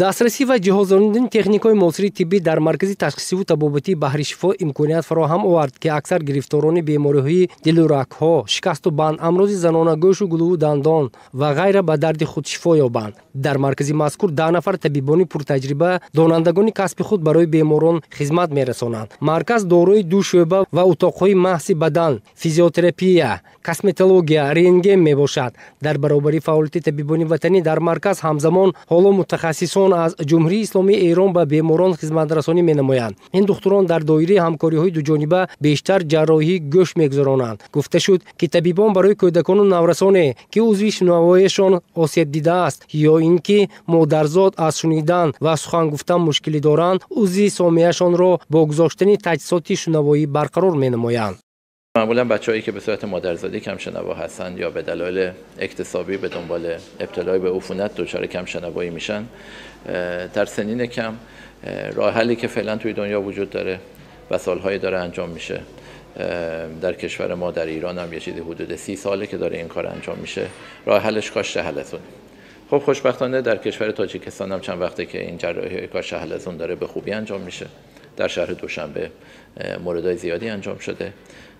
дастрасӣ ва ҷиҳозонидани техникаҳои муосири тиббӣ дар маркази ташхисиву табобатии Баҳри Шифо имконият фароҳам овард, ки аксар гирифторони бемориҳои дилу рагҳо, шикасту банд, амрози занона, гӯшу гулӯву дандон ва ғайра ба дарди худ шифо ёбанд. Дар маркази мазкур 10 нафар табибони пуртаҷриба донандагони касби худ барои беморон хизмат мерасонанд. Марказ дорои 2 шӯъба ва утоқҳои маҳси бадан, физиотерапия, косметология, рентген мебошад. Дар баробари фаъолияти табибони ватанӣ дар марказ ҳамзамон ҳоло мутахассисон аз Ҷумҳурии Исломии Эрон ба беморон хизматрасонӣ менамоянд. Ин духтурон дар доираи ҳамкориҳои дуҷониба бештар ҷарроҳии гӯш мегузаронанд. Гуфта шуд, ки табибон барои кӯдакону наврасоне, ки узви шунавояшон осебдида аст ё ин ки модарзод аз шунидан ва сухан гуфтан мушкилӣ доранд, узви сомияшонро бо гузоштани таҷҳизоти шунавоӣ барқарор менамоянд. معمولا بچه‌هایی که به صورت مادرزادی کم شنوا هستند یا به دلایل اکتسابی به دنبال ابتلا به عفونت دچار کم شنوایی میشن، در سنین کم راه حلی که فعلا توی دنیا وجود داره و سالهایی داره انجام میشه، در کشور ما در ایران هم یه چیزی حدود 30 ساله که داره این کار انجام میشه، راه حلش کاشت حلزون. خب خوشبختانه در کشور تاجیکستان هم چند وقته که این جراحی کاشت حلزون داره به خوبی انجام میشه. در شهر دوشنبه موردهای زیادی انجام شده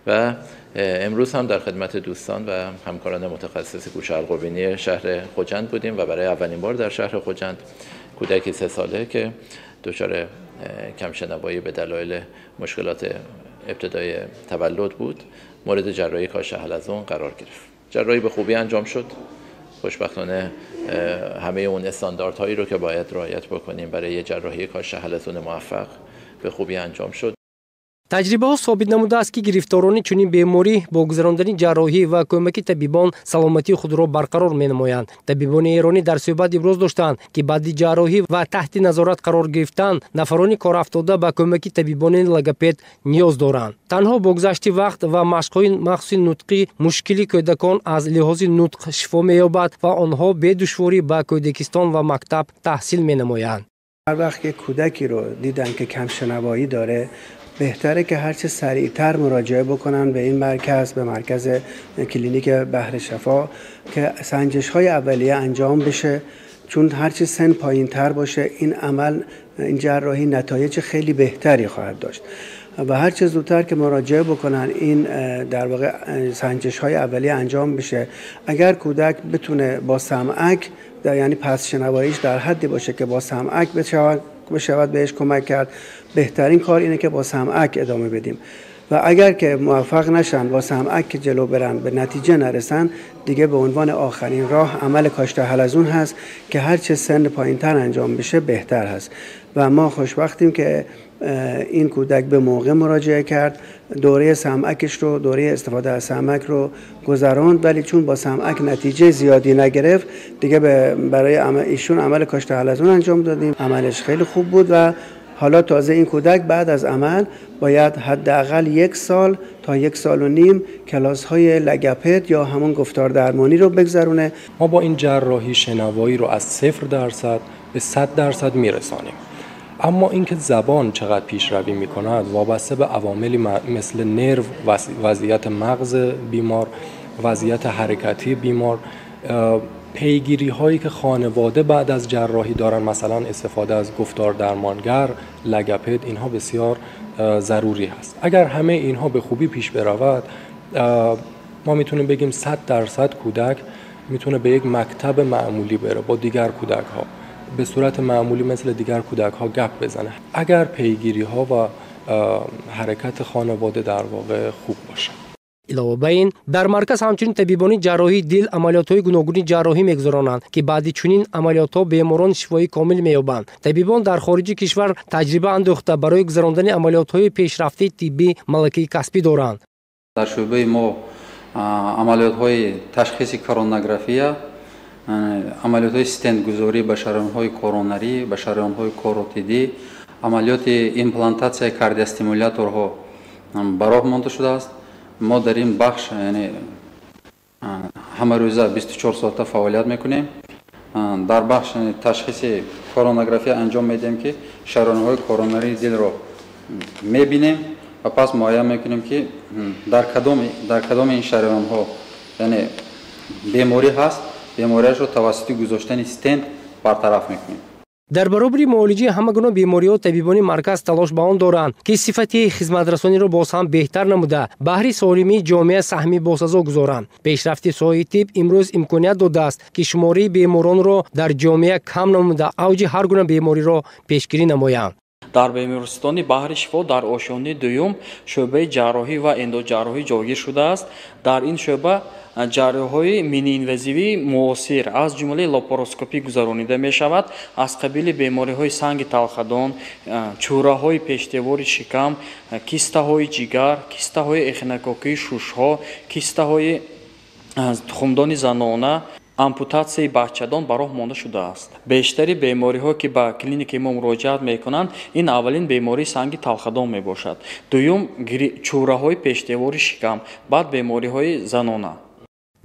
و امروز هم در خدمت دوستان و همکاران متخصص گوش حلق و بینی شهر خوجند بودیم و برای اولین بار در شهر خوجند کودکی 3 ساله که دچار کم شنوایی به دلایل مشکلات ابتدای تولد بود مورد جراحی کاشت حلزون قرار گرفت. جراحی به خوبی انجام شد. خوشبختانه همه اون استانداردهایی رو که باید رعایت بکنیم برای جراحی کاشت حلزون موفق به خوبی انجام شد. таҷрибаҳо собит намудааст, ки гирифторони чунин беморӣ бо гузарондани ҷарроҳӣ ва кӯмаки табибон саломатии худро барқарор менамоянд. Табибони эронӣ дар суҳбат иброз доштанд, ки баъди ҷарроҳӣ ва таҳти назорат қарор гирифтан нафарони корафтода ба кӯмаки табибони логопед ниёз доранд. Танҳо бо гузашти вақт ва машқҳои махсуси нутқӣ мушкили кӯдакон аз лиҳози нутқ шифо меёбад ва онҳо бедушворӣ ба кӯдакистон ва мактаб таҳсил менамоянд. هر وقت که کودکی رو دیدن که کم شنوایی داره، بهتره که هرچه سریعتر مراجعه بکنن به این مرکز، به مرکز کلینیک بحر شفا که سنجش های اولیه انجام بشه، چون هرچه سن پایین تر باشه این جراحی نتایج خیلی بهتری خواهد داشت و هرچه زودتر که مراجعه بکنن این در واقع سنجش های اولیه انجام بشه. اگر کودک بتونه با سمعک یعنی پس شنواییش در حدی باشه که با سمعک بشود بهش کمک کرد، بهترین کار اینه که با سمعک ادامه بدیم و اگر که موفق نشن با سمعک که جلو برن به نتیجه نرسن، دیگه به عنوان آخرین راه عمل کاشت حلزون هست که هرچه سن پایینتر انجام بشه بهتر هست و ما خوشبختیم که این کودک به موقع مراجعه کرد، دوره سمعکش رو، دوره استفاده از سمعک رو گذراند، ولی چون با سمعک نتیجه زیادی نگرفت دیگه برای ایشون عمل کاشت حلزون انجام دادیم. عملش خیلی خوب بود و حالا تازه این کودک بعد از عمل باید حداقل 1 سال تا 1 سال و نیم کلاس های لگپد یا همون گفتار درمانی رو بگذرونه. ما با این جراحی شنوایی رو از 0% به 100% میرسانیم. اما اینکه زبان چقدر پیشروی میکند وابسته به عواملی مثل نرو، وضعیت مغز بیمار، وضعیت حرکتی بیمار، پیگیری هایی که خانواده بعد از جراحی دارن، مثلا استفاده از گفتار درمانگر، لگپد، اینها بسیار ضروری هست. اگر همه اینها به خوبی پیش برود ما میتونیم بگیم 100% کودک میتونه به یک مکتب معمولی بره با دیگر کودک ها به صورت معمولی مثل دیگر کودک ها گپ بزنه، اگر پیگیری ها و حرکت خانواده در واقع خوب باشه. علاوه بر این در مرکز همچنین طبیبانی جراحی دل عملیات‌های گوناگونی جراحی می‌گذرانند که بعد چنین عملیات‌ها بیماران شفای کامل می‌یابند. طبیبان در خارج کشور تجربه اندوخته برای گذراندن عملیات‌های پیشرفته طبی ملکه کسبی دارند. در شعبه ما عملیات‌های تشخیص کرونوگرافیا، عملیات‌های استنت گذاری به شریان‌های کرونری، به شریان‌های کاروتیدی، عملیات ایمپلانتاسیون کاردیواستیمولاتورها براه مانده شده است. ما در این بخش یعنی همه روزه 24 ساعته فعالیت میکنیم. در بخش تشخیص کرونوگرافی انجام میدیم که شریان‌های کرونری دل رو میبینیم و پس معاینه میکنیم که در کدام این شریان‌ها یعنی بیماری هست، بیماریش رو توسط گذاشتن استنت برطرف میکنیم. дар баробари муолиҷаи ҳама гуна бемориҳо табибони марказ талош ба он доранд ки сифати хизматрасониро боз ҳам беҳтар намуда баҳри солимии ҷомеа саҳми босазо гузоранд. Пешрафти соҳаи тиб имрӯз имконият додааст ки шумории беморонро дар ҷомеа кам намуда авҷи ҳар гуна бемориро пешгирӣ намоянд. дар бемористони баҳри шифо дар ошёни дуюм шӯъбаи ҷарроҳӣ ва эндоҷарроҳӣ ҷойгир шудааст. дар ин шӯъба ҷарроҳҳои миниинвазивии муосир аз ҷумлаи лапароскопӣ гузаронида мешавад. аз қабили бемориҳои санги талхадон, чӯраҳои пештевори шикам, кистаҳои ҷигар, кистаҳои эхинококии шушҳо, кистаҳои тухмдони занона, ампутатсияи бачадон ба роҳ монда шудааст. бештари бемориҳо ки ба клиникаи мо муроҷиат мекунанд, ин аввалин бемории санги талхадон мебошад, дуюм чӯраҳои пештевори шикам, баъд бемориҳои занона.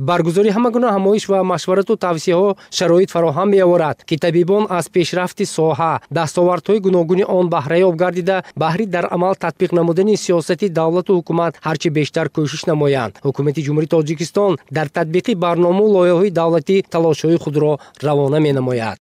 баргузори ҳама гуна ҳамоиш ва машварату тавсияҳо шароит фароҳам меоварад ки табибон аз пешрафти соҳа дастовардҳои гуногуни он баҳраёб гардида баҳри дар амал татбиқ намудани сиёсати давлату ҳукумат ҳарчи бештар кӯшиш намоянд. ҳукумати ҷумҳурии Тоҷикистон дар татбиқи барномау лоиҳаҳои давлатӣ талошҳои худро равона менамояд.